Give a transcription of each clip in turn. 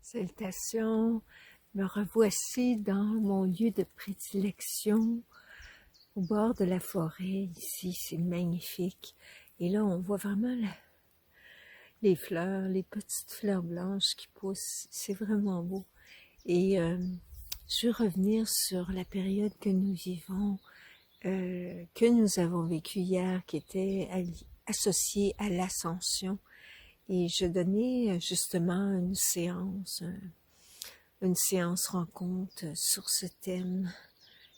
Salutations, me revoici dans mon lieu de prédilection, au bord de la forêt. Ici, c'est magnifique. Et là, on voit vraiment les fleurs, les petites fleurs blanches qui poussent. C'est vraiment beau. Et je veux revenir sur la période que nous vivons, que nous avons vécue hier, qui était associée à l'ascension. Et je donnais justement une séance rencontre sur ce thème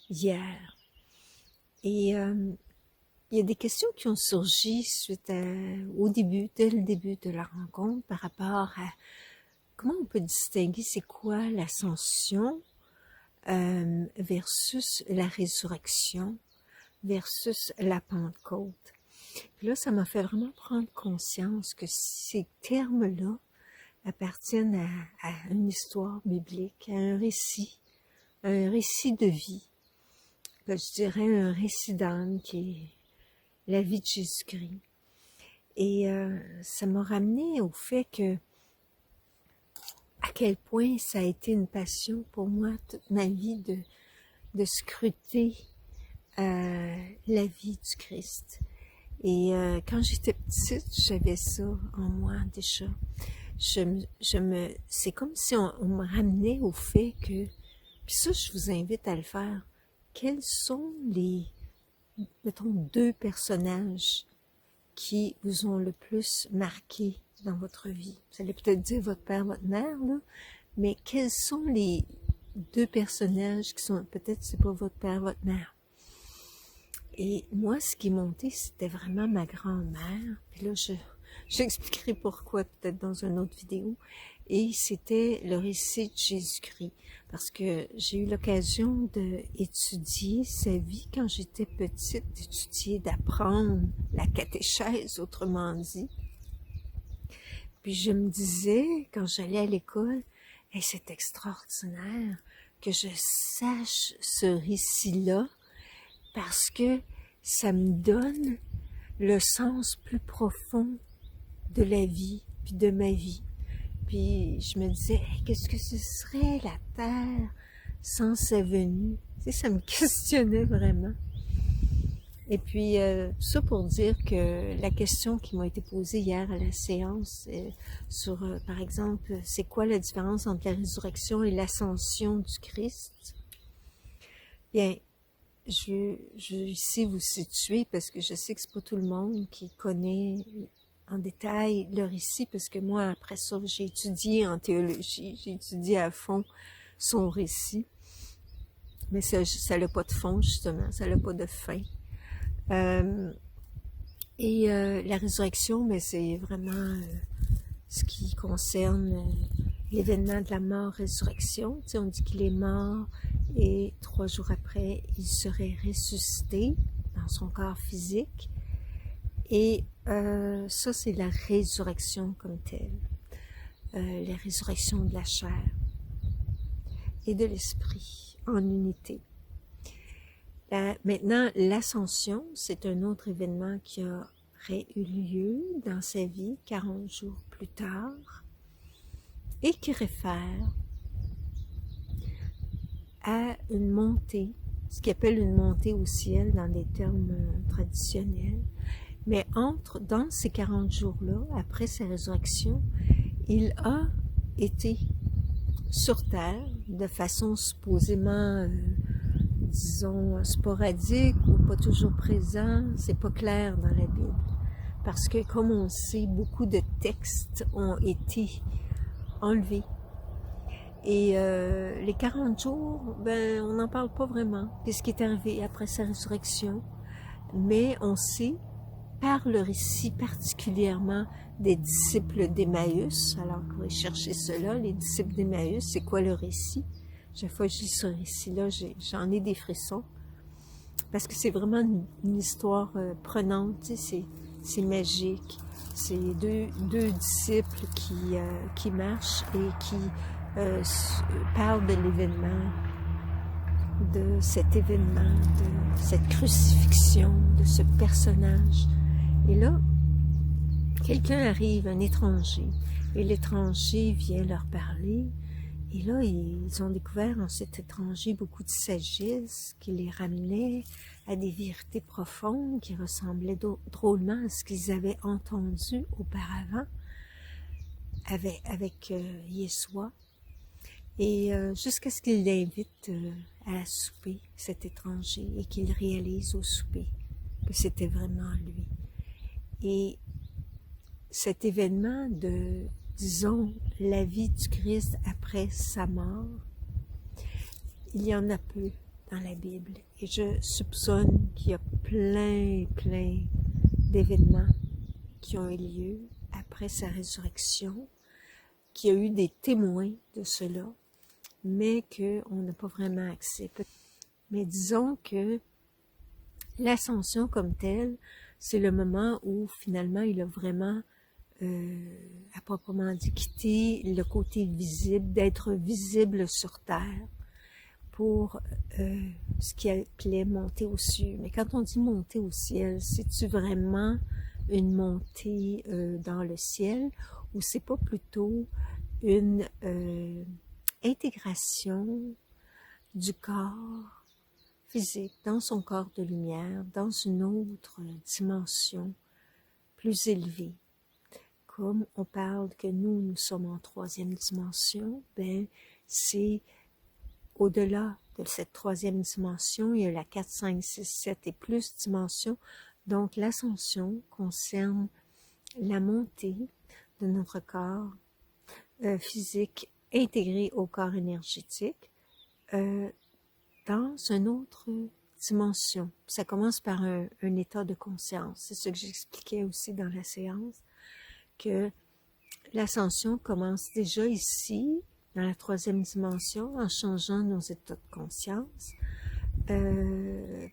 hier. Et il y a des questions qui ont surgi dès le début de la rencontre par rapport à comment on peut distinguer c'est quoi l'ascension versus la résurrection versus la Pentecôte. Puis là, ça m'a fait vraiment prendre conscience que ces termes-là appartiennent à une histoire biblique, à un récit de vie. Là, je dirais un récit d'âme qui est la vie de Jésus-Christ. Et ça m'a ramené au fait que à quel point ça a été une passion pour moi toute ma vie de scruter la vie du Christ. Et quand j'étais petite, j'avais ça en moi déjà. C'est comme si on me ramenait au fait que, puis ça, je vous invite à le faire. Quels sont mettons, 2 personnages qui vous ont le plus marqué dans votre vie? Vous allez peut-être dire votre père, votre mère, là, mais quels sont les 2 personnages qui sont, peut-être c'est pas votre père, votre mère? Et moi, ce qui est monté, c'était vraiment ma grand-mère. Puis là, j'expliquerai pourquoi peut-être dans une autre vidéo. Et c'était le récit de Jésus-Christ. Parce que j'ai eu l'occasion d'étudier sa vie quand j'étais petite, d'apprendre la catéchèse, autrement dit. Puis je me disais, quand j'allais à l'école, hey, c'est extraordinaire que je sache ce récit-là, parce que ça me donne le sens plus profond de la vie, puis de ma vie. Puis je me disais, hey, qu'est-ce que ce serait la Terre sans sa venue? Tu sais, ça me questionnait vraiment. Et puis, ça pour dire que la question qui m'a été posée hier à la séance sur, par exemple, c'est quoi la différence entre la résurrection et l'ascension du Christ? Bien, je vais ici vous situer parce que je sais que c'est pas tout le monde qui connaît en détail le récit, parce que moi, après ça, j'ai étudié en théologie, j'ai étudié à fond son récit. Mais ça n'a pas de fond, justement, ça n'a pas de fin. La résurrection, mais c'est vraiment ce qui concerne l'événement de la mort-résurrection. Tu sais, on dit qu'il est mort et 3 jours après, il serait ressuscité dans son corps physique. Et ça, c'est la résurrection comme telle. La résurrection de la chair et de l'esprit en unité. Maintenant, l'ascension, c'est un autre événement qui aurait eu lieu dans sa vie 40 jours plus tard et qui réfère à une montée, ce qu'on appelle une montée au ciel dans des termes traditionnels. Mais dans ces 40 jours-là, après sa résurrection, il a été sur terre de façon supposément, disons, sporadique ou pas toujours présent. C'est pas clair dans la Bible. Parce que, comme on sait, beaucoup de textes ont été enlevés. Et les 40 jours, ben, on n'en parle pas vraiment de ce qui est arrivé après sa résurrection. Mais on sait, par le récit particulièrement des disciples d'Emmaüs, alors qu'on va chercher cela, les disciples d'Emmaüs, c'est quoi le récit? Chaque fois que je lis ce récit-là, j'en ai des frissons, parce que c'est vraiment une histoire prenante, tu sais, c'est magique. C'est deux disciples qui marchent et qui parlent de l'événement, de cet événement, de cette crucifixion, de ce personnage. Et là, quelqu'un arrive, un étranger, et l'étranger vient leur parler. Et là, ils ont découvert en cet étranger beaucoup de sagesse qui les ramenait à des vérités profondes qui ressemblaient drôlement à ce qu'ils avaient entendu auparavant avec Yeshua. Et jusqu'à ce qu'il l'invite à souper, cet étranger, et qu'il réalise au souper que c'était vraiment lui. Et cet événement de, disons, la vie du Christ après sa mort, il y en a peu dans la Bible. Et je soupçonne qu'il y a plein d'événements qui ont eu lieu après sa résurrection, qu'il y a eu des témoins de cela, mais qu'on n'a pas vraiment accès. Mais disons que l'ascension comme telle, c'est le moment où finalement il a vraiment, à proprement dit, quitté le côté visible, d'être visible sur terre pour ce qui appelait monter aux cieux. Mais quand on dit monter au ciel, c'est-tu vraiment une montée dans le ciel ou c'est pas plutôt une intégration du corps physique dans son corps de lumière, dans une autre dimension plus élevée? Comme on parle que nous sommes en troisième dimension, ben c'est au-delà de cette troisième dimension, il y a la 4, 5, 6, 7 et plus dimensions. Donc l'ascension concerne la montée de notre corps physique intégré au corps énergétique dans une autre dimension. Ça commence par un état de conscience. C'est ce que j'expliquais aussi dans la séance, que l'ascension commence déjà ici, dans la troisième dimension, en changeant nos états de conscience,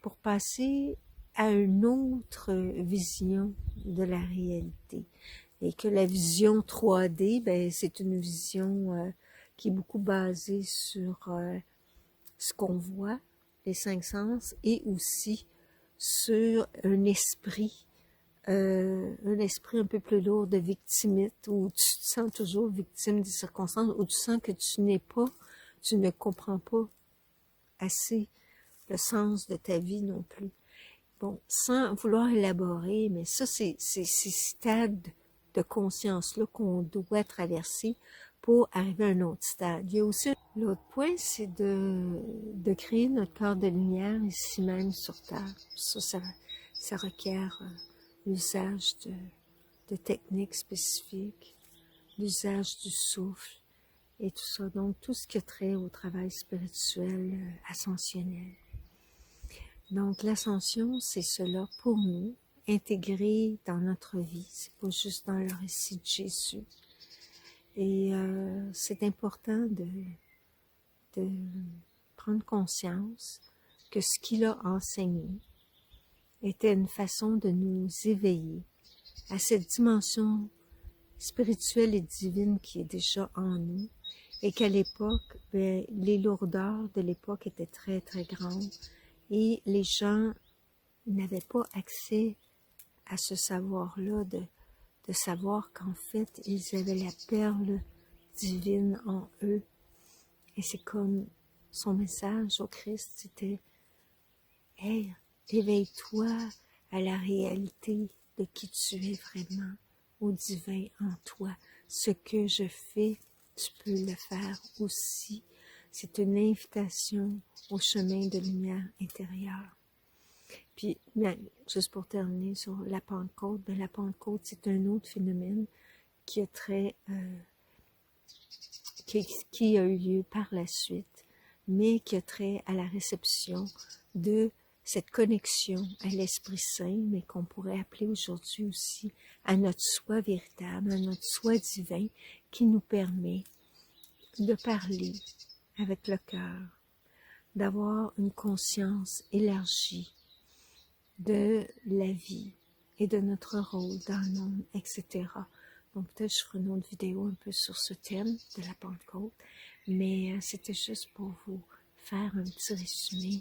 pour passer à une autre vision de la réalité. Et que la vision 3D, ben, c'est une vision qui est beaucoup basée sur ce qu'on voit, les cinq sens, et aussi sur un esprit un peu plus lourd de victimite, où tu te sens toujours victime des circonstances, où tu sens que tu ne comprends pas assez le sens de ta vie non plus. Bon, sans vouloir élaborer, mais ça, c'est ces stades de conscience-là qu'on doit traverser pour arriver à un autre stade. Il y a aussi l'autre point, c'est de créer notre corps de lumière ici même sur Terre. Ça requiert l'usage de techniques spécifiques, l'usage du souffle et tout ça. Donc, tout ce qui a trait au travail spirituel ascensionnel. Donc, l'ascension, c'est cela pour nous, intégré dans notre vie. C'est pas juste dans le récit de Jésus. Et c'est important de prendre conscience que ce qu'il a enseigné était une façon de nous éveiller à cette dimension spirituelle et divine qui est déjà en nous, et qu'à l'époque, ben, les lourdeurs de l'époque étaient très grandes, et les gens n'avaient pas accès à ce savoir-là, de savoir qu'en fait, ils avaient la perle divine en eux. Et c'est comme son message au Christ, c'était « Hey, éveille-toi à la réalité de qui tu es vraiment, au divin en toi. Ce que je fais, tu peux le faire aussi. » C'est une invitation au chemin de lumière intérieure. Puis, bien, juste pour terminer sur la Pentecôte, bien, la Pentecôte, c'est un autre phénomène qui a qui a eu lieu par la suite, mais qui a trait à la réception de cette connexion à l'Esprit Saint, mais qu'on pourrait appeler aujourd'hui aussi à notre soi véritable, à notre soi divin, qui nous permet de parler avec le cœur, d'avoir une conscience élargie de la vie et de notre rôle dans le monde, etc. Donc peut-être je ferai une autre vidéo un peu sur ce thème de la Pentecôte, mais c'était juste pour vous faire un petit résumé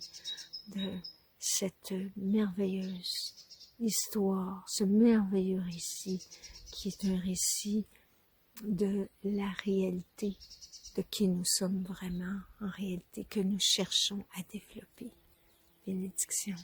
de cette merveilleuse histoire, ce merveilleux récit qui est un récit de la réalité, de qui nous sommes vraiment en réalité, que nous cherchons à développer. Bénédiction.